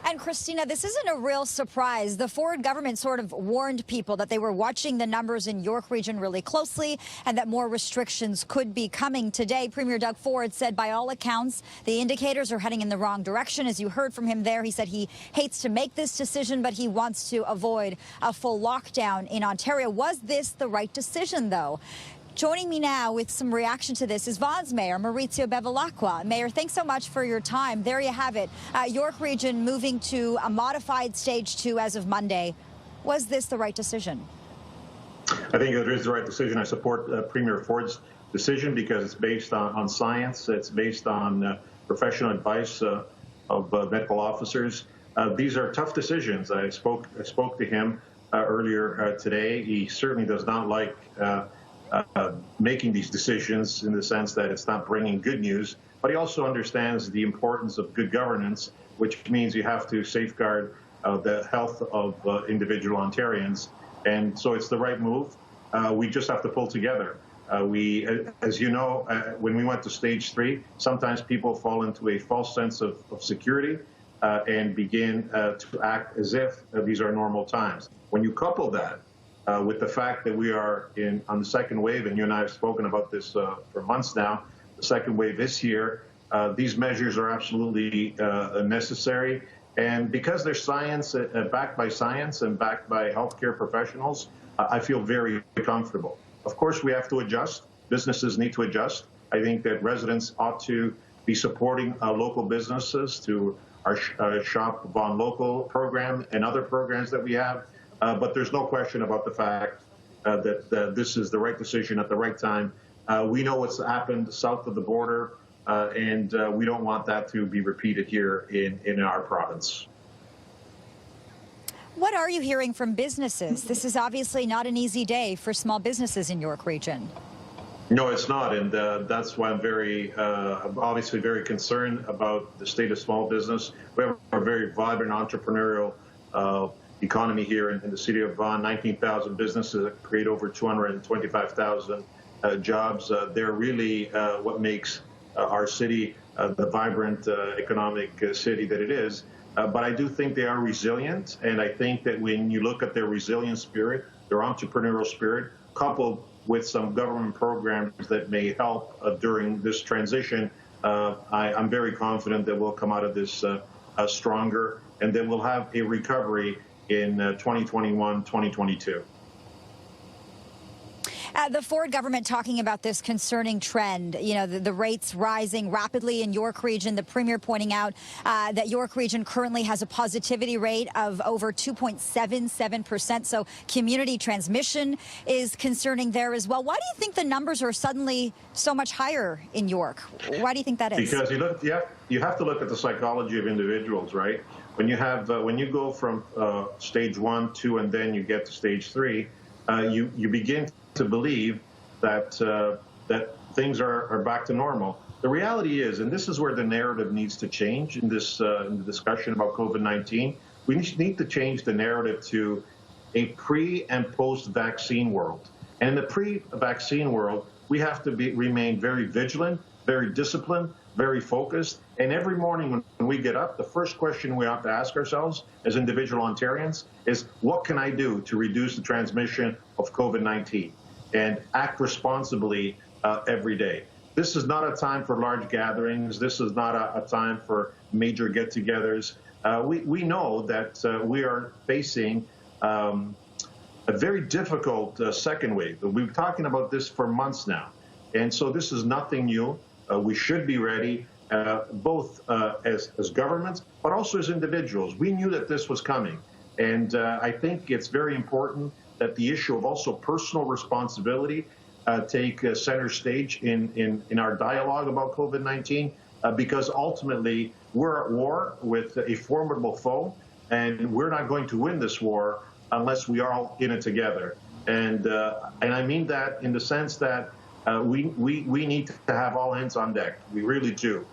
And Christina, this isn't a real surprise. The Ford government sort of warned people that they were watching the numbers in York Region really closely and that more restrictions could be coming today. Premier Doug Ford said by all accounts, the indicators are heading in the wrong direction. As you heard from him there, he said he hates to make this decision, but he wants to avoid a full lockdown in Ontario. Was this the right decision, though? Joining me now with some reaction to this is Vaughan's Mayor, Maurizio Bevilacqua. Mayor, thanks so much for your time. There you have it. York Region moving to a modified stage 2 as of Monday. Was this the right decision? I think it is the right decision. I support Premier Ford's decision because it's based on science. It's based on professional advice of medical officers. These are tough decisions. I spoke to him earlier today. He certainly does not like making these decisions in the sense that it's not bringing good news, but he also understands the importance of good governance, which means you have to safeguard the health of individual Ontarians. And so it's the right move. We just have to pull together. As you know, when we went to stage 3, sometimes people fall into a false sense of security and begin to act as if these are normal times. When you couple that with the fact that we are on the second wave, and you and I have spoken about this for months now, the second wave is here. These measures are absolutely necessary. And because they're science, backed by science and backed by healthcare professionals, I feel very comfortable. Of course, we have to adjust. Businesses need to adjust. I think that residents ought to be supporting local businesses through our Shop Vaughan Local program and other programs that we have. But there's no question about the fact that this is the right decision at the right time. We know what's happened south of the border, and we don't want that to be repeated here in our province. What are you hearing from businesses? This is obviously not an easy day for small businesses in York Region. No, it's not, and that's why I'm obviously very concerned about the state of small business. We have a very vibrant entrepreneurial economy here in the city of Vaughan. 19,000 businesses that create over 225,000 jobs. They're really what makes our city the vibrant economic city that it is. But I do think they are resilient, and I think that when you look at their resilient spirit, their entrepreneurial spirit, coupled with some government programs that may help during this transition, I'm very confident that we'll come out of this stronger, and that we'll have a recovery in 2021, 2022. The Ford government talking about this concerning trend, you know, the rates rising rapidly in York Region. The Premier pointing out that York Region currently has a positivity rate of over 2.77%. So community transmission is concerning there as well. Why do you think the numbers are suddenly so much higher in York? Why do you think that is? Because you have to look at the psychology of individuals, right? When you have when you go from stage 1, 2, and then you get to stage 3, you begin to believe that that things are back to normal. The reality is, and this is where the narrative needs to change in this in the discussion about COVID-19, we need to change the narrative to a pre- and post-vaccine world. And in the pre-vaccine world, we have to remain very vigilant, very disciplined, very focused. And every morning when we get up, the first question we have to ask ourselves as individual Ontarians is, what can I do to reduce the transmission of COVID-19? And act responsibly every day. This is not a time for large gatherings. This is not a time for major get-togethers. We know that we are facing a very difficult second wave. We've been talking about this for months now. And so this is nothing new. We should be ready, both as governments, but also as individuals. We knew that this was coming. And I think it's very important that the issue of also personal responsibility take center stage in our dialogue about COVID-19, because ultimately we're at war with a formidable foe, and we're not going to win this war unless we are all in it together. And I mean that in the sense that we need to have all hands on deck. We really do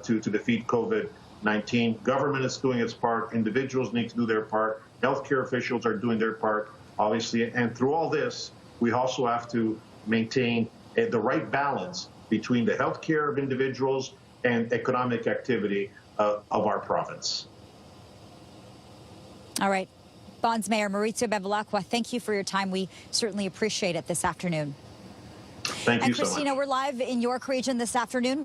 to defeat COVID-19. Government is doing its part. Individuals need to do their part. Healthcare officials are doing their part, obviously. And through all this, we also have to maintain the right balance between the healthcare of individuals and economic activity of our province. All right. Vaughan's Mayor Maurizio Bevilacqua, thank you for your time. We certainly appreciate it this afternoon. Thank you so much. And Christina, we're live in York Region this afternoon.